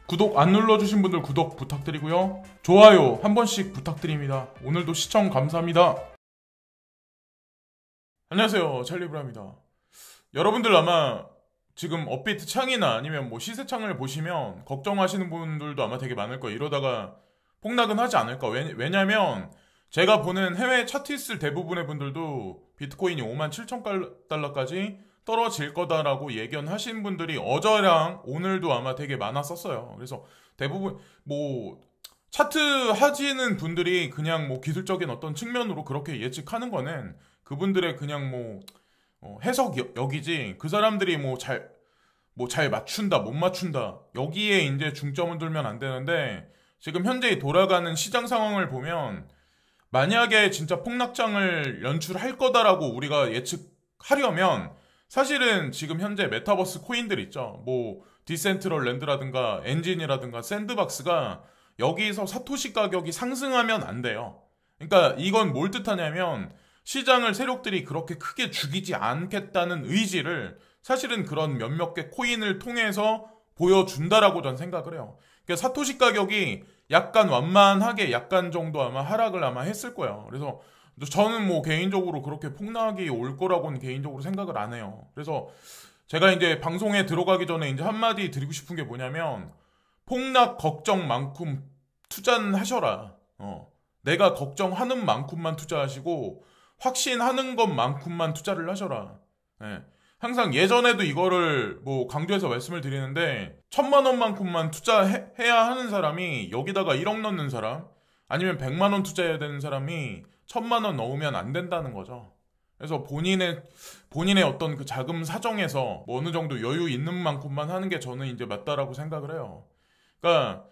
구독 안 눌러주신 분들 구독 부탁드리고요. 좋아요 한 번씩 부탁드립니다. 오늘도 시청 감사합니다. 안녕하세요, 찰리브라입니다. 여러분들 아마 지금 업비트 창이나 아니면 뭐 시세 창을 보시면 걱정하시는 분들도 아마 되게 많을 거예요. 이러다가 폭락은 하지 않을까. 왜냐면 제가 보는 해외 차트있을 대부분의 분들도 비트코인이 57,000달러까지 떨어질 거다라고 예견하신 분들이 어제랑 오늘도 아마 되게 많았었어요. 그래서 대부분 뭐 차트 하시는 분들이 그냥 뭐 기술적인 어떤 측면으로 그렇게 예측하는 거는 그분들의 그냥 뭐 해석이지, 그 사람들이 뭐 잘 맞춘다 못 맞춘다 여기에 이제 중점을 두면 안 되는데, 지금 현재 돌아가는 시장 상황을 보면 만약에 진짜 폭락장을 연출할 거다라고 우리가 예측하려면 사실은 지금 현재 메타버스 코인들 있죠. 뭐 디센트럴랜드라든가 엔진이라든가 샌드박스가 여기서 사토시 가격이 상승하면 안 돼요. 그러니까 이건 뭘 뜻하냐면 시장을 세력들이 그렇게 크게 죽이지 않겠다는 의지를 사실은 그런 몇몇 개 코인을 통해서 보여준다라고 전 생각을 해요. 그러니까 사토시 가격이 약간 완만하게 약간 정도 아마 하락을 아마 했을 거예요. 그래서 저는 뭐 개인적으로 그렇게 폭락이 올 거라고는 개인적으로 생각을 안 해요. 그래서 제가 이제 방송에 들어가기 전에 이제 한마디 드리고 싶은 게 뭐냐면, 폭락 걱정만큼 투자는 하셔라. 내가 걱정하는 만큼만 투자하시고 확신하는 것만큼만 투자를 하셔라. 예. 항상 예전에도 이거를 뭐 강조해서 말씀을 드리는데, 1,000만 원만큼만 투자해야 하는 사람이 여기다가 1억 넣는 사람, 아니면 100만 원 투자해야 되는 사람이 1,000만 원 넣으면 안 된다는 거죠. 그래서 본인의 어떤 그 자금 사정에서 뭐 어느 정도 여유 있는 만큼만 하는 게 저는 이제 맞다라고 생각을 해요. 그러니까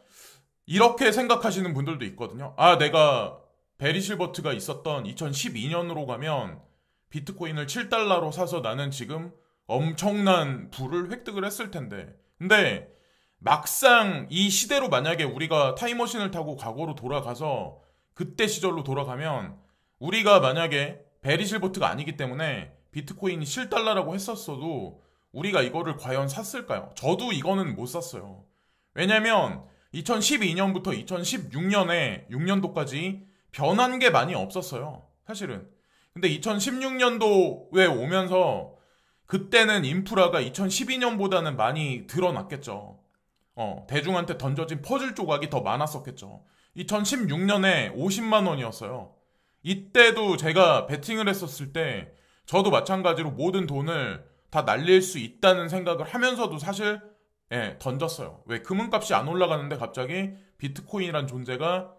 이렇게 생각하시는 분들도 있거든요. 아, 내가 베리 실버트가 있었던 2012년으로 가면 비트코인을 7달러로 사서 나는 지금 엄청난 부를 획득을 했을 텐데, 근데 막상 이 시대로 만약에 우리가 타임머신을 타고 과거로 돌아가서 그때 시절로 돌아가면, 우리가 만약에 베리 실버트가 아니기 때문에 비트코인이 7달러라고 했었어도 우리가 이거를 과연 샀을까요? 저도 이거는 못 샀어요. 왜냐면 2012년부터 2016년에 6년도까지 변한 게 많이 없었어요, 사실은. 근데 2016년도에 오면서 그때는 인프라가 2012년보다는 많이 드러났겠죠. 대중한테 던져진 퍼즐 조각이 더 많았었겠죠. 2016년에 50만 원이었어요. 이때도 제가 베팅을 했었을 때 저도 마찬가지로 모든 돈을 다 날릴 수 있다는 생각을 하면서도 사실 던졌어요. 왜? 금은값이 안 올라가는데 갑자기 비트코인이란 존재가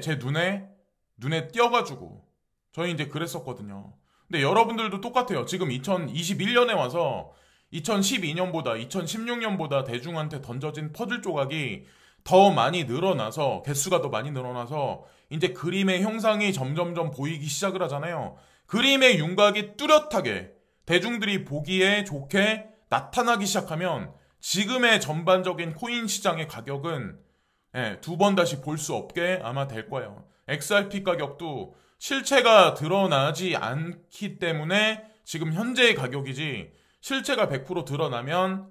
제 눈에 띄어가지고 저희 이제 그랬었거든요. 근데 여러분들도 똑같아요. 지금 2021년에 와서 2012년보다 2016년보다 대중한테 던져진 퍼즐 조각이 더 많이 늘어나서, 개수가 더 많이 늘어나서 이제 그림의 형상이 점점점 보이기 시작을 하잖아요. 그림의 윤곽이 뚜렷하게 대중들이 보기에 좋게 나타나기 시작하면 지금의 전반적인 코인 시장의 가격은 두 번 다시 볼 수 없게 아마 될 거예요. XRP 가격도 실체가 드러나지 않기 때문에 지금 현재의 가격이지, 실체가 100% 드러나면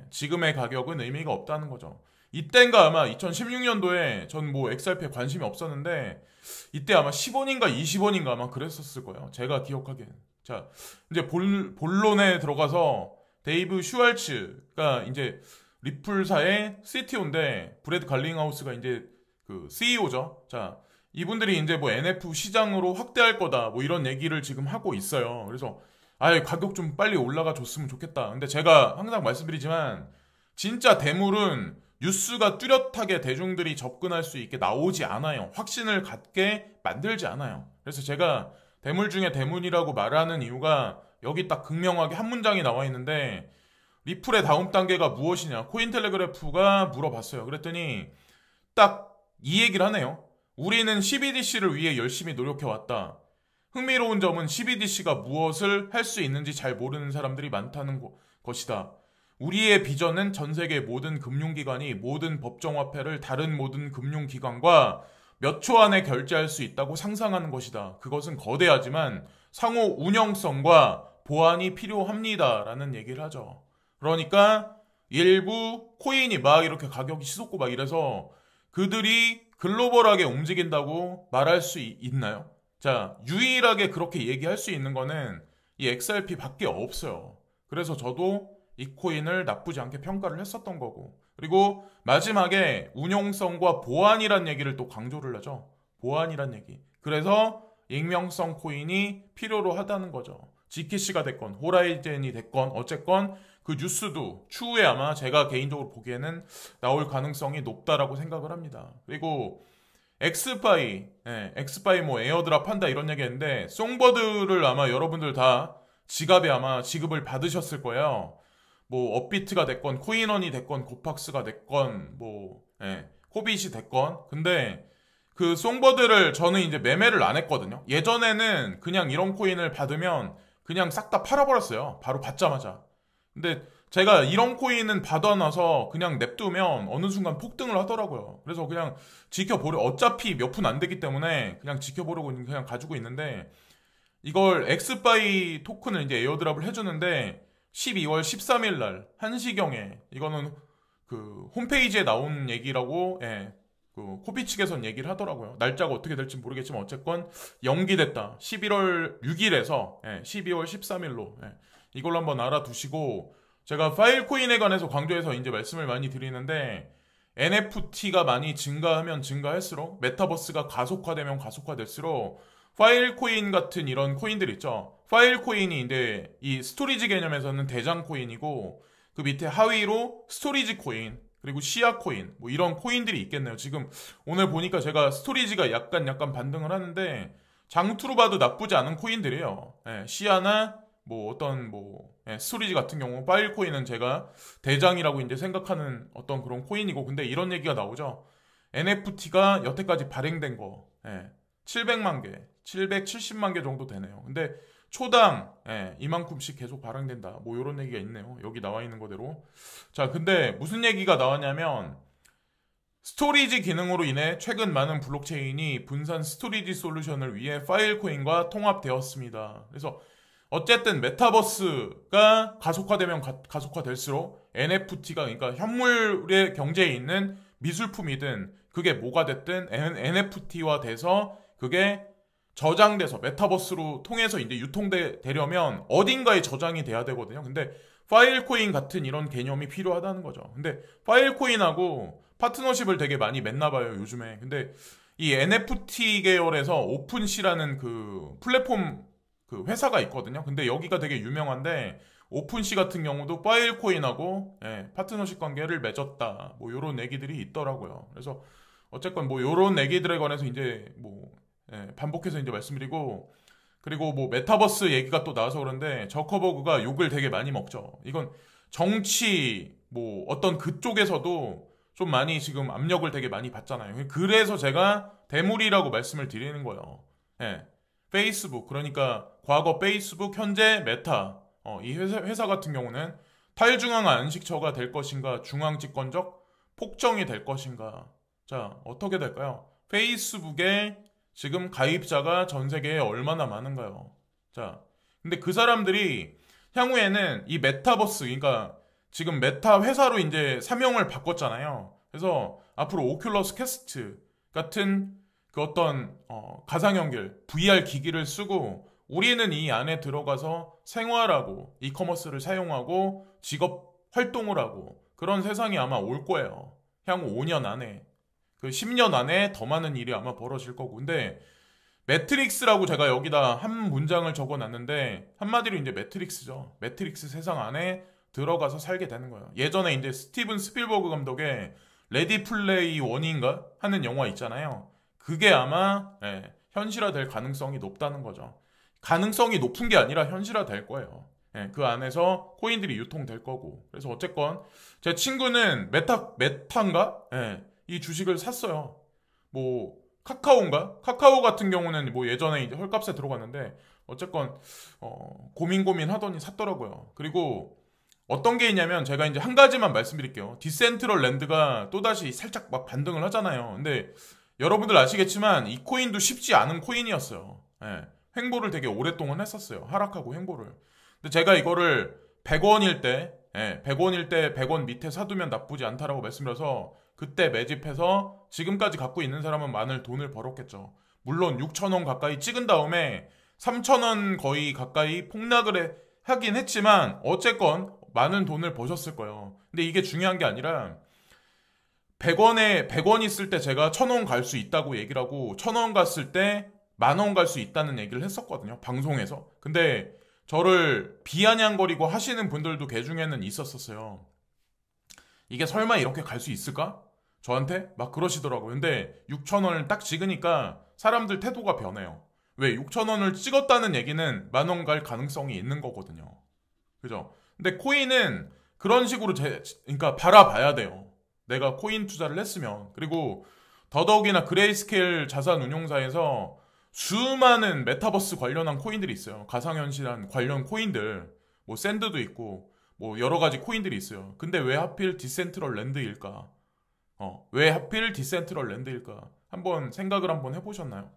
지금의 가격은 의미가 없다는 거죠. 이땐가 아마 2016년도에 전 뭐 XRP에 관심이 없었는데 이때 아마 10원인가 20원인가 아마 그랬었을 거예요, 제가 기억하기엔. 자, 이제 본론에 들어가서, 데이브 슈왈츠가 이제 리플사의 CTO인데 브래드 갈링하우스가 이제 그 CEO죠. 자, 이분들이 이제 뭐 NF 시장으로 확대할 거다 뭐 이런 얘기를 지금 하고 있어요. 그래서 가격 좀 빨리 올라가 줬으면 좋겠다. 근데 제가 항상 말씀드리지만 진짜 대물은 뉴스가 뚜렷하게 대중들이 접근할 수 있게 나오지 않아요. 확신을 갖게 만들지 않아요. 그래서 제가 대물 중에 대물이라고 말하는 이유가 여기 딱 극명하게 한 문장이 나와 있는데, 리플의 다음 단계가 무엇이냐 코인텔레그래프가 물어봤어요. 그랬더니 딱 이 얘기를 하네요. 우리는 CBDC를 위해 열심히 노력해왔다. 흥미로운 점은 CBDC가 무엇을 할 수 있는지 잘 모르는 사람들이 많다는 것이다. 우리의 비전은 전 세계 모든 금융기관이 모든 법정화폐를 다른 모든 금융기관과 몇 초 안에 결제할 수 있다고 상상하는 것이다. 그것은 거대하지만 상호 운영성과 보안이 필요합니다라는 얘기를 하죠. 그러니까 일부 코인이 막 이렇게 가격이 치솟고 막 이래서 그들이 글로벌하게 움직인다고 말할 수 있나요? 자, 유일하게 그렇게 얘기할 수 있는 거는 이 XRP 밖에 없어요. 그래서 저도 이 코인을 나쁘지 않게 평가를 했었던 거고. 그리고 마지막에 운용성과 보안이란 얘기를 또 강조를 하죠. 보안이란 얘기. 그래서 익명성 코인이 필요로 하다는 거죠. GKC가 됐건 호라이젠이 됐건 어쨌건 그 뉴스도 추후에 아마 제가 개인적으로 보기에는 나올 가능성이 높다라고 생각을 합니다. 그리고 엑스파이, 엑스파이 뭐 에어드랍 한다 이런 얘기 했는데 송버드를 아마 여러분들 다 지갑에 아마 지급을 받으셨을 거예요. 뭐 업비트가 됐건 코인원이 됐건 고팍스가 됐건 뭐 코빗이 됐건. 근데 그 송버드를 저는 이제 매매를 안 했거든요. 예전에는 그냥 이런 코인을 받으면 그냥 싹 다 팔아버렸어요. 바로 받자마자. 근데 제가 이런 코인은 받아놔서 그냥 냅두면 어느 순간 폭등을 하더라고요. 그래서 그냥 지켜보려, 어차피 몇 푼 안 되기 때문에 그냥 지켜보려고 그냥 가지고 있는데, 이걸 엑스바이 토큰을 이제 에어드랍을 해주는데 12월 13일 날 1시경에, 이거는 그 홈페이지에 나온 얘기라고 그 코비 측에선 얘기를 하더라고요. 날짜가 어떻게 될지 모르겠지만 어쨌건 연기됐다. 11월 6일에서 12월 13일로 이걸로 한번 알아두시고, 제가 파일 코인에 관해서 강조해서 이제 말씀을 많이 드리는데, NFT가 많이 증가하면 증가할수록, 메타버스가 가속화되면 가속화될수록 파일 코인 같은 이런 코인들 있죠. 파일 코인이 이제 이 스토리지 개념에서는 대장 코인이고, 그 밑에 하위로 스토리지 코인, 그리고 시야 코인, 뭐 이런 코인들이 있겠네요. 지금 오늘 보니까 제가 스토리지가 약간 반등을 하는데 장투로 봐도 나쁘지 않은 코인들이에요. 시야나 뭐 어떤 스토리지 같은 경우 파일 코인은 제가 대장이라고 이제 생각하는 어떤 그런 코인이고, 근데 이런 얘기가 나오죠. NFT가 여태까지 발행된 거 700만 개, 770만 개 정도 되네요. 근데 초당 이만큼씩 계속 발행된다. 뭐 이런 얘기가 있네요. 여기 나와 있는 거대로. 자, 근데 무슨 얘기가 나왔냐면, 스토리지 기능으로 인해 최근 많은 블록체인이 분산 스토리지 솔루션을 위해 파일 코인과 통합되었습니다. 그래서 어쨌든 메타버스가 가속화되면 가속화될수록 NFT가, 그러니까 현물의 경제에 있는 미술품이든 그게 뭐가 됐든 NFT화 돼서 그게 저장돼서 메타버스로 통해서 이제 유통되려면 어딘가에 저장이 돼야 되거든요. 근데 파일 코인 같은 이런 개념이 필요하다는 거죠. 근데 파일 코인하고 파트너십을 되게 많이 맺나 봐요, 요즘에. 근데 이 NFT 계열에서 오픈시라는 그 플랫폼 그 회사가 있거든요. 근데 여기가 되게 유명한데, 오픈시 같은 경우도 파일 코인하고 파트너십 관계를 맺었다. 뭐 요런 얘기들이 있더라고요. 그래서 어쨌건 뭐 요런 얘기들에 관해서 이제 뭐 반복해서 이제 말씀드리고, 그리고 뭐 메타버스 얘기가 또 나와서 그런데 저커버그가 욕을 되게 많이 먹죠. 이건 정치 뭐 어떤 그쪽에서도 좀 많이 지금 압력을 되게 많이 받잖아요. 그래서 제가 대물이라고 말씀을 드리는 거예요. 페이스북, 그러니까 과거 페이스북, 현재 메타, 이 회사 같은 경우는 탈중앙 안식처가 될 것인가, 중앙집권적 폭정이 될 것인가. 자, 어떻게 될까요? 페이스북에 지금 가입자가 전 세계에 얼마나 많은가요? 자, 근데 그 사람들이 향후에는 이 메타버스, 그러니까 지금 메타 회사로 이제 사명을 바꿨잖아요. 그래서 앞으로 오큘러스 퀘스트 같은 그 어떤 가상연결 VR 기기를 쓰고 우리는 이 안에 들어가서 생활하고 이커머스를 사용하고 직업 활동을 하고 그런 세상이 아마 올 거예요. 향후 5년 안에. 그 10년 안에 더 많은 일이 아마 벌어질 거고. 근데 매트릭스라고 제가 여기다 한 문장을 적어놨는데, 한마디로 이제 매트릭스죠. 매트릭스 세상 안에 들어가서 살게 되는 거예요. 예전에 이제 스티븐 스필버그 감독의 레디 플레이 원인가 하는 영화 있잖아요. 그게 아마 현실화될 가능성이 높다는 거죠. 가능성이 높은 게 아니라 현실화될 거예요. 그 안에서 코인들이 유통될 거고. 그래서 어쨌건 제 친구는 메타인가? 이 주식을 샀어요. 뭐 카카오인가? 카카오 같은 경우는 뭐 예전에 이제 헐값에 들어갔는데 어쨌건 고민 하더니 샀더라고요. 그리고 어떤 게 있냐면, 제가 이제 한 가지만 말씀드릴게요. 디센트럴 랜드가 또다시 살짝 막 반등을 하잖아요. 근데 여러분들 아시겠지만 이 코인도 쉽지 않은 코인이었어요. 횡보를 되게 오랫동안 했었어요. 하락하고 횡보를. 근데 제가 이거를 100원일 때 100원일 때 100원 밑에 사두면 나쁘지 않다라고 말씀드려서 그때 매집해서 지금까지 갖고 있는 사람은 많은 돈을 벌었겠죠. 물론 6,000원 가까이 찍은 다음에 3,000원 거의 가까이 폭락을 하긴 했지만 어쨌건 많은 돈을 버셨을 거예요. 근데 이게 중요한 게 아니라 100원 있을 때 제가 1,000원 갈 수 있다고 얘기를 하고 1,000원 갔을 때 10,000원 갈 수 있다는 얘기를 했었거든요. 방송에서. 근데 저를 비아냥거리고 하시는 분들도 개 중에는 있었어요. 이게 설마 이렇게 갈 수 있을까? 저한테 막 그러시더라고요. 근데 6,000원을 딱 찍으니까 사람들 태도가 변해요. 왜? 6,000원을 찍었다는 얘기는 10,000원 갈 가능성이 있는 거거든요. 그죠? 근데 코인은 그런 식으로 그러니까 바라봐야 돼요. 내가 코인 투자를 했으면. 그리고 더더욱이나 그레이스케일 자산운용사에서 수많은 메타버스 관련한 코인들이 있어요. 가상현실한 관련 코인들. 뭐 샌드도 있고 뭐 여러 가지 코인들이 있어요. 근데 왜 하필 디센트럴 랜드일까? 왜 하필 디센트럴 랜드일까? 한번 생각을 한번 해보셨나요?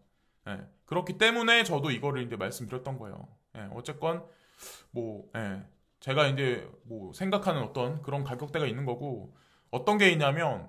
그렇기 때문에 저도 이거를 이제 말씀드렸던 거예요. 어쨌건 뭐 제가 이제 뭐 생각하는 어떤 그런 가격대가 있는 거고 어떤 게 있냐면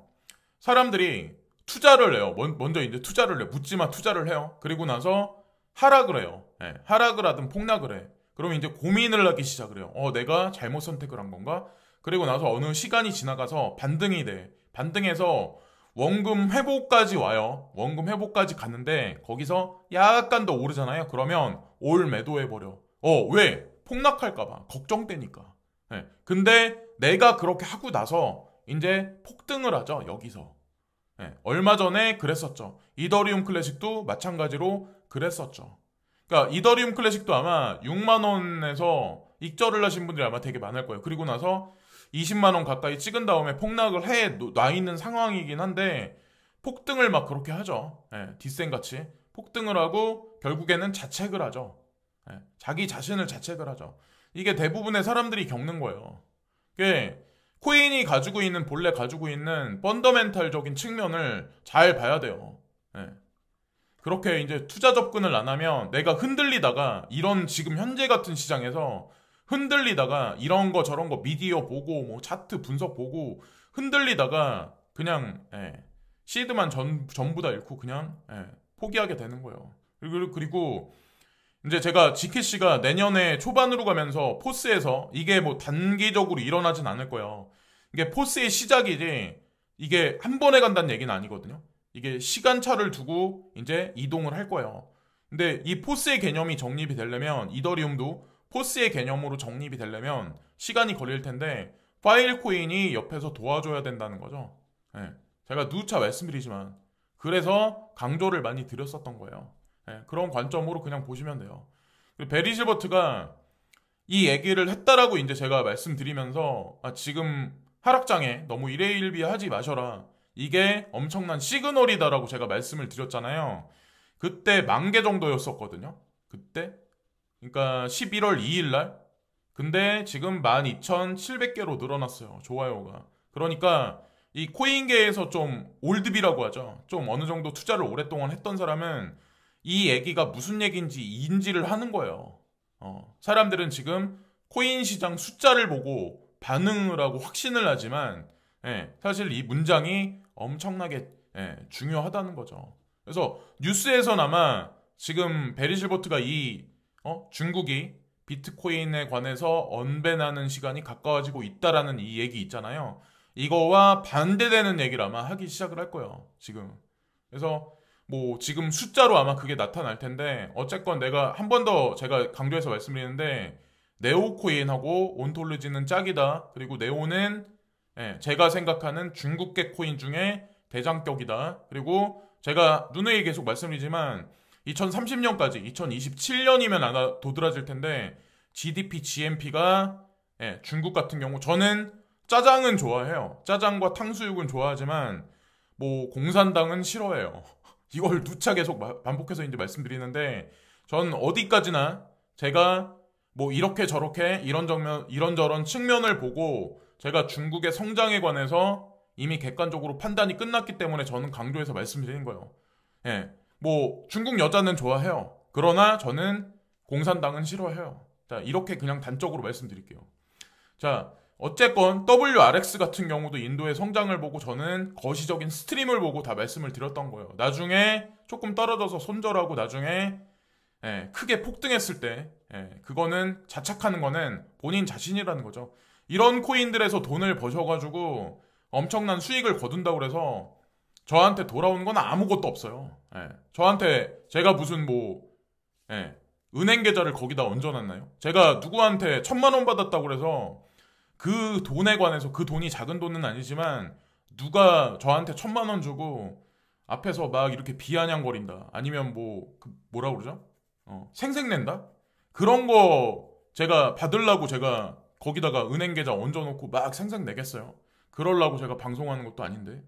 사람들이 투자를 해요. 먼저 이제 투자를 해요. 묻지마 투자를 해요. 그리고 나서 하락을 해요. 하락을 하든 폭락을 해. 그러면 이제 고민을 하기 시작을 해요. 내가 잘못 선택을 한 건가? 그리고 나서 어느 시간이 지나가서 반등이 돼. 반등해서 원금 회복까지 와요. 원금 회복까지 갔는데 거기서 약간 더 오르잖아요. 그러면 올 매도해버려. 왜? 폭락할까봐. 걱정되니까. 근데 내가 그렇게 하고 나서 이제 폭등을 하죠. 여기서. 얼마 전에 그랬었죠. 이더리움 클래식도 마찬가지로 그랬었죠. 그러니까 이더리움 클래식도 아마 6만 원에서 익절을 하신 분들이 아마 되게 많을 거예요. 그리고 나서 20만 원 가까이 찍은 다음에 폭락을 해 놔 있는 상황이긴 한데 폭등을 막 그렇게 하죠. 뒷셈같이 폭등을 하고 결국에는 자책을 하죠. 자기 자신을 자책을 하죠. 이게 대부분의 사람들이 겪는 거예요. 이게 코인이 본래 가지고 있는 펀더멘탈적인 측면을 잘 봐야 돼요. 그렇게 이제 투자 접근을 안 하면 내가 흔들리다가 이런 지금 현재 같은 시장에서 흔들리다가 이런 거 저런 거 미디어 보고 뭐 차트 분석 보고 흔들리다가 그냥 시드만 전부 다 잃고 그냥 포기하게 되는 거예요. 그리고 이제 제가 지키씨가 내년에 초반으로 가면서 포스에서 이게 뭐 단기적으로 일어나진 않을 거예요. 이게 포스의 시작이지 이게 한 번에 간다는 얘기는 아니거든요. 이게 시간차를 두고 이제 이동을 할 거예요. 근데 이 포스의 개념이 정립이 되려면 이더리움도 포스의 개념으로 정립이 되려면 시간이 걸릴 텐데 파일 코인이 옆에서 도와줘야 된다는 거죠. 제가 누차 말씀드리지만 그래서 강조를 많이 드렸었던 거예요. 그런 관점으로 그냥 보시면 돼요. 베리 실버트가 이 얘기를 했다라고 이제 제가 말씀드리면서 지금 하락장에 너무 일희일비하지 마셔라. 이게 엄청난 시그널이다라고 제가 말씀을 드렸잖아요. 그때 10,000개 정도였었거든요. 그때 그러니까 11월 2일 날. 근데 지금 12,700개로 늘어났어요. 좋아요가. 그러니까 이 코인계에서 좀 올드비라고 하죠. 좀 어느 정도 투자를 오랫동안 했던 사람은 이 얘기가 무슨 얘기인지 인지를 하는 거예요. 사람들은 지금 코인 시장 숫자를 보고 반응을 하고 확신을 하지만 사실 이 문장이 엄청나게 중요하다는 거죠. 그래서 뉴스에서나마 지금 베리 실버트가 중국이 비트코인에 관해서 언변하는 시간이 가까워지고 있다라는 이 얘기 있잖아요. 이거와 반대되는 얘기를 아마 하기 시작을 할 거예요. 지금. 그래서 뭐 지금 숫자로 아마 그게 나타날 텐데 어쨌건 내가 한 번 더 제가 강조해서 말씀드리는데 네오코인하고 온톨로지는 짝이다. 그리고 네오는 제가 생각하는 중국계 코인 중에 대장격이다. 그리고 제가 누누이 계속 말씀드리지만 2030년까지 2027년이면 아마 도드라질 텐데 GDP, GNP가 중국 같은 경우 저는 짜장은 좋아해요. 짜장과 탕수육은 좋아하지만 뭐 공산당은 싫어해요. 이걸 누차 계속 반복해서 이제 말씀드리는데 전 어디까지나 제가 뭐 이렇게 저렇게 이런저런 측면을 보고 제가 중국의 성장에 관해서 이미 객관적으로 판단이 끝났기 때문에 저는 강조해서 말씀드리는 거예요. 뭐 중국 여자는 좋아해요. 그러나 저는 공산당은 싫어해요. 자, 이렇게 그냥 단적으로 말씀드릴게요. 자, 어쨌건 WRX 같은 경우도 인도의 성장을 보고 저는 거시적인 스트림을 보고 다 말씀을 드렸던 거예요. 나중에 조금 떨어져서 손절하고 나중에 크게 폭등했을 때 그거는 자착하는 거는 본인 자신이라는 거죠. 이런 코인들에서 돈을 버셔가지고 엄청난 수익을 거둔다고 그래서 저한테 돌아오는 건 아무것도 없어요. 저한테 제가 무슨 은행 계좌를 거기다 얹어놨나요? 제가 누구한테 1,000만 원 받았다고 그래서 그 돈에 관해서 그 돈이 작은 돈은 아니지만 누가 저한테 1,000만 원 주고 앞에서 막 이렇게 비아냥거린다. 아니면 뭐라 그러죠? 생색낸다? 그런 거 제가 받으려고 제가 거기다가 은행 계좌 얹어놓고 막 생색내겠어요. 그러려고 제가 방송하는 것도 아닌데.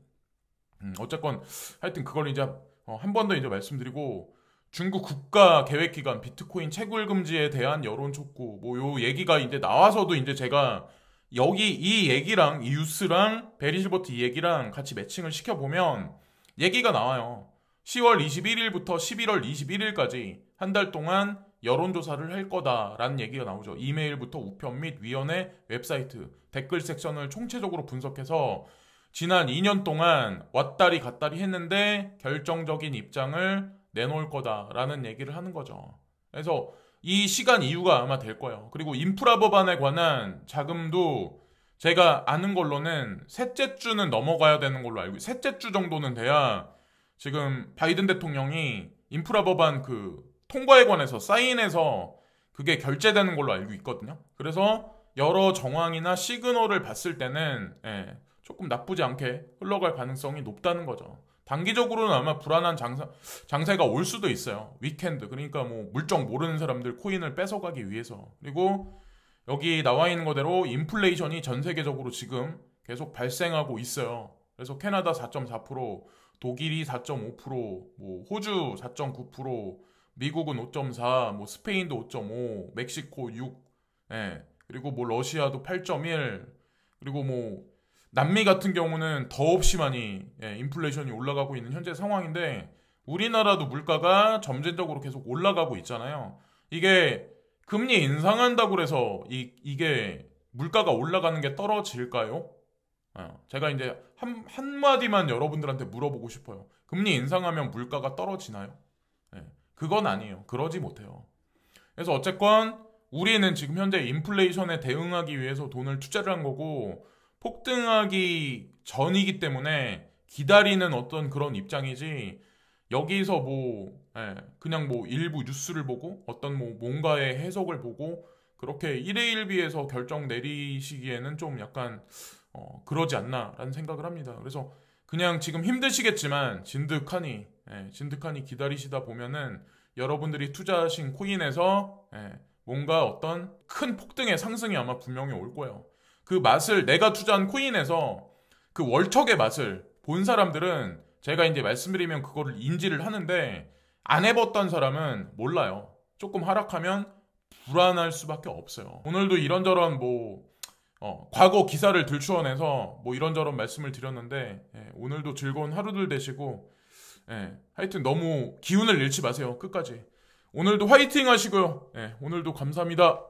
어쨌건 하여튼 그걸 이제 한 번 더 이제 말씀드리고 중국 국가 계획기관 비트코인 채굴 금지에 대한 여론 촉구 요 얘기가 이제 나와서도 이제 제가 여기 이 얘기랑 이 뉴스랑 베리실버트 이 얘기랑 같이 매칭을 시켜보면 얘기가 나와요. 10월 21일부터 11월 21일까지 한 달 동안 여론조사를 할 거다라는 얘기가 나오죠. 이메일부터 우편 및 위원회 웹사이트 댓글 섹션을 총체적으로 분석해서 지난 2년 동안 왔다리 갔다리 했는데 결정적인 입장을 내놓을 거다라는 얘기를 하는 거죠. 그래서 이 시간 이유가 아마 될 거예요. 그리고 인프라 법안에 관한 자금도 제가 아는 걸로는 셋째 주는 넘어가야 되는 걸로 알고 셋째 주 정도는 돼야 지금 바이든 대통령이 인프라 법안 통과에 관해서 사인해서 그게 결제되는 걸로 알고 있거든요. 그래서 여러 정황이나 시그널을 봤을 때는 조금 나쁘지 않게 흘러갈 가능성이 높다는 거죠. 단기적으로는 아마 불안한 장세가 올 수도 있어요. 위켄드. 그러니까 물정 모르는 사람들 코인을 뺏어가기 위해서. 그리고 여기 나와 있는 거대로 인플레이션이 전 세계적으로 지금 계속 발생하고 있어요. 그래서 캐나다 4.4%, 독일이 4.5%, 호주 4.9%, 미국은 5.4, 스페인도 5.5, 멕시코 6, 그리고 러시아도 8.1, 그리고 남미 같은 경우는 더없이 많이 인플레이션이 올라가고 있는 현재 상황인데 우리나라도 물가가 점진적으로 계속 올라가고 있잖아요. 이게 금리 인상한다고 해서 이게 물가가 올라가는 게 떨어질까요? 제가 이제 한마디만 여러분들한테 물어보고 싶어요. 금리 인상하면 물가가 떨어지나요? 그건 아니에요. 그러지 못해요. 그래서 어쨌건 우리는 지금 현재 인플레이션에 대응하기 위해서 돈을 투자를 한 거고 폭등하기 전이기 때문에 기다리는 어떤 그런 입장이지 여기서 그냥 일부 뉴스를 보고 어떤 뭔가의 해석을 보고 그렇게 1회 1비에서 결정 내리시기에는 좀 약간 그러지 않나라는 생각을 합니다. 그래서 그냥 지금 힘드시겠지만 진득하니 기다리시다 보면은 여러분들이 투자하신 코인에서 뭔가 어떤 큰 폭등의 상승이 아마 분명히 올 거예요. 그 맛을 내가 투자한 코인에서 그 월척의 맛을 본 사람들은 제가 이제 말씀드리면 그거를 인지를 하는데 안 해봤던 사람은 몰라요. 조금 하락하면 불안할 수밖에 없어요. 오늘도 이런저런 과거 기사를 들추어내서 이런저런 말씀을 드렸는데 오늘도 즐거운 하루들 되시고 하여튼 너무 기운을 잃지 마세요. 끝까지. 오늘도 화이팅 하시고요. 오늘도 감사합니다.